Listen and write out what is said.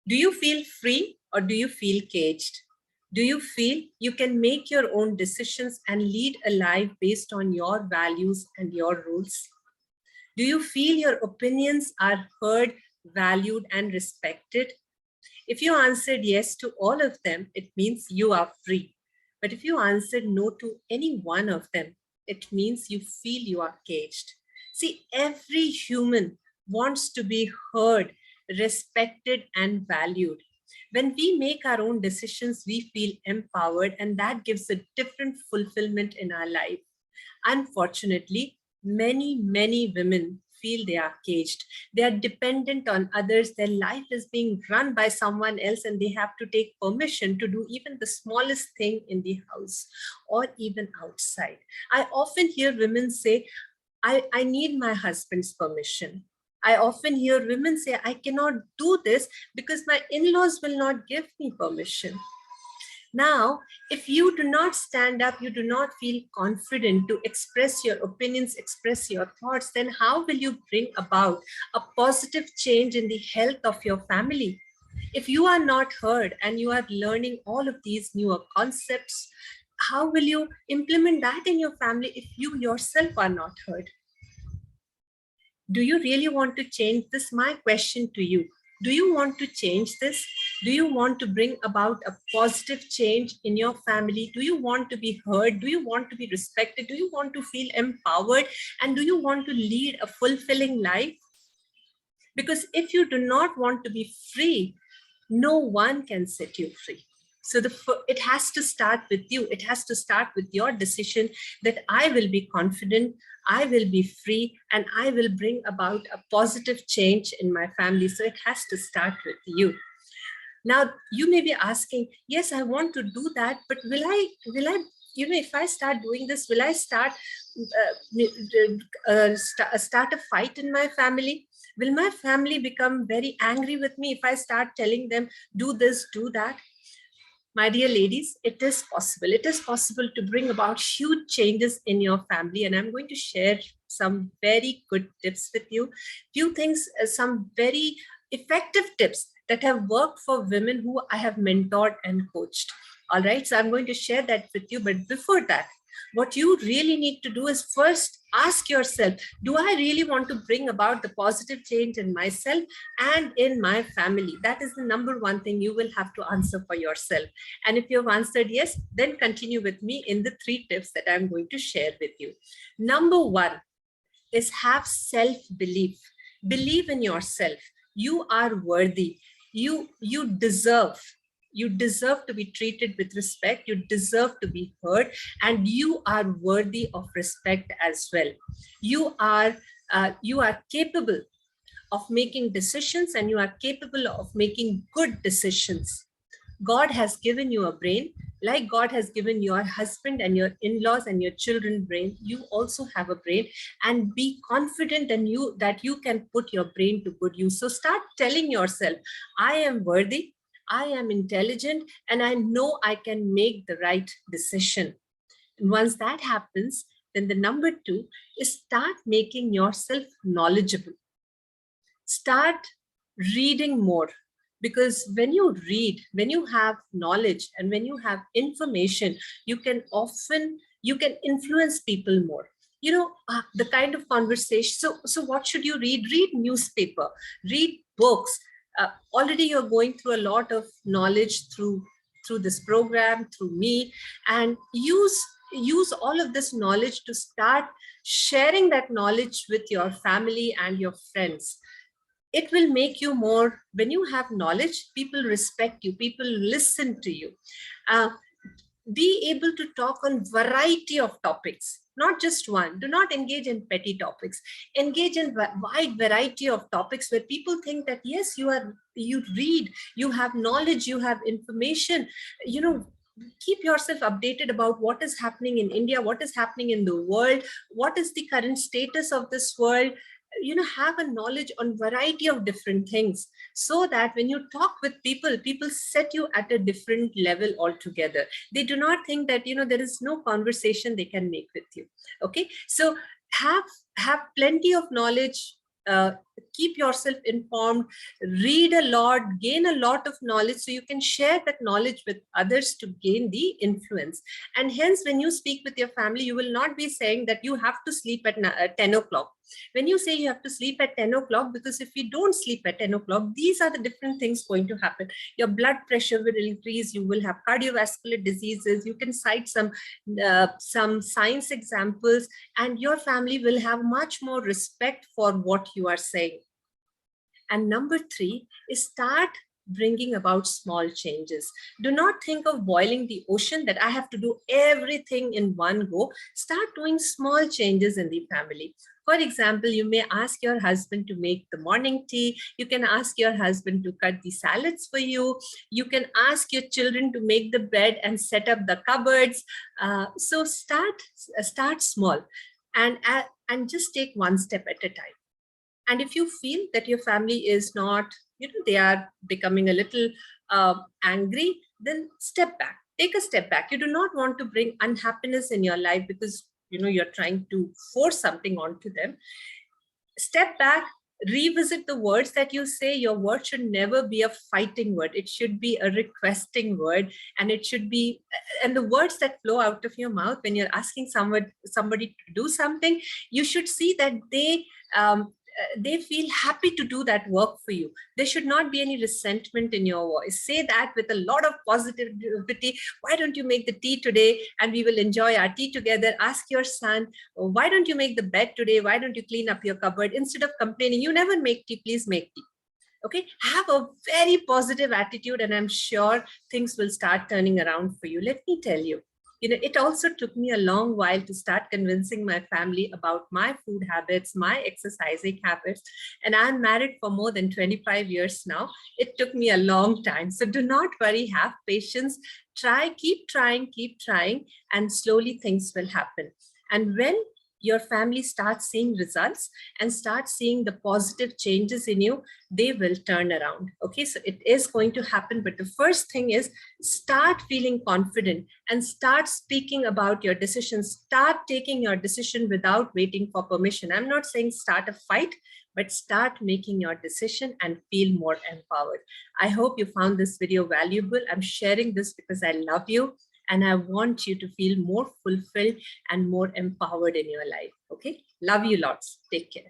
Do you feel free or do you feel caged? Do you feel you can make your own decisions and lead a life based on your values and your rules? Do you feel your opinions are heard, valued, and respected? If you answered yes to all of them, it means you are free. But if you answered no to any one of them, it means you feel you are caged. See, every human wants to be heard, respected, and valued. When we make our own decisions, we feel empowered, and that gives a different fulfillment in our life. Unfortunately, many women feel they are caged. They are dependent on others. Their life is being run by someone else, and they have to take permission to do even the smallest thing in the house or even outside. I often hear women say, I need my husband's permission. I often hear women say, I cannot do this because my in-laws will not give me permission. Now, if you do not stand up, you do not feel confident to express your opinions, express your thoughts, then how will you bring about a positive change in the health of your family? If you are not heard and you are learning all of these newer concepts, how will you implement that in your family if you yourself are not heard? Do you really want to change this? My question to you. Do you want to change this? Do you want to bring about a positive change in your family? Do you want to be heard? Do you want to be respected? Do you want to feel empowered? And do you want to lead a fulfilling life? Because if you do not want to be free, no one can set you free. So it has to start with you. It has to start with your decision that I will be confident, I will be free, and I will bring about a positive change in my family. So it has to start with you. Now, you may be asking, yes, I want to do that, but will I, if I start doing this, will I start start a fight in my family? Will my family become very angry with me if I start telling them, do this, do that? My dear ladies, it is possible. It is possible to bring about huge changes in your family. And I'm going to share some very good tips with you. Few things, some very effective tips that have worked for women who I have mentored and coached. All right, so I'm going to share that with you. But before that, what you really need to do is first ask yourself, do I really want to bring about the positive change in myself and in my family? That is the number one thing you will have to answer for yourself. And if you've answered yes, then continue with me in the 3 tips that I'm going to share with you. Number 1 is have self-belief. Believe in yourself. You are worthy. You deserve. You deserve to be treated with respect. You deserve to be heard, and you are worthy of respect as well. You are capable of making decisions, and you are capable of making good decisions. God has given you a brain, like God has given your husband and your in-laws and your children brain. You also have a brain, and be confident in you that you can put your brain to good use. So start telling yourself, I am worthy, I am intelligent, and I know I can make the right decision. And once that happens, then the number 2 is start making yourself knowledgeable. Start reading more, because when you read, when you have knowledge and when you have information, you can influence people more. The kind of conversation. So what should you read? Read newspaper, read books. Already you're going through a lot of knowledge through this program, through me, and use all of this knowledge to start sharing that knowledge with your family and your friends. It will make you more. When you have knowledge, people respect you, people listen to you. Be able to talk on variety of topics, not just one. Do not engage in petty topics. Engage in wide variety of topics where people think that yes, you read, you have knowledge, you have information. Keep yourself updated about what is happening in India, what is happening in the world, what is the current status of this world. Have a knowledge on variety of different things, so that when you talk with people set you at a different level altogether. They do not think that there is no conversation they can make with you. Okay, so have plenty of knowledge, keep yourself informed, read a lot, gain a lot of knowledge so you can share that knowledge with others to gain the influence. And hence, when you speak with your family, you will not be saying that you have to sleep at 10 o'clock. When you say you have to sleep at 10 o'clock, because if you don't sleep at 10 o'clock, these are the different things going to happen. Your blood pressure will increase, you will have cardiovascular diseases, you can cite some science examples, and your family will have much more respect for what you are saying. And number 3 is start bringing about small changes. Do not think of boiling the ocean, that I have to do everything in one go. Start doing small changes in the family. For example, you may ask your husband to make the morning tea. You can ask your husband to cut the salads for you. You can ask your children to make the bed and set up the cupboards. So start small and just take one step at a time. And if you feel that your family is not, they are becoming a little angry, then step back, take a step back. You do not want to bring unhappiness in your life because, you're trying to force something onto them. Step back, revisit the words that you say. Your word should never be a fighting word. It should be a requesting word, and it should be, and the words that flow out of your mouth when you're asking somebody to do something, you should see that they feel happy to do that work for you. There should not be any resentment in your voice. Say that with a lot of positivity. Why don't you make the tea today and we will enjoy our tea together? Ask your son, why don't you make the bed today? Why don't you clean up your cupboard? Instead of complaining, you never make tea, please make tea. Okay, have a very positive attitude, and I'm sure things will start turning around for you. Let me tell you, it also took me a long while to start convincing my family about my food habits, my exercising habits. And I'm married for more than 25 years now. It took me a long time. So do not worry, have patience, keep trying, and slowly things will happen. And when your family starts seeing results and start seeing the positive changes in you, they will turn around. Okay, so it is going to happen. But the first thing is start feeling confident and start speaking about your decisions. Start taking your decision without waiting for permission. I'm not saying start a fight, but start making your decision and feel more empowered. I hope you found this video valuable. I'm sharing this because I love you. And I want you to feel more fulfilled and more empowered in your life. Okay. Love you lots. Take care.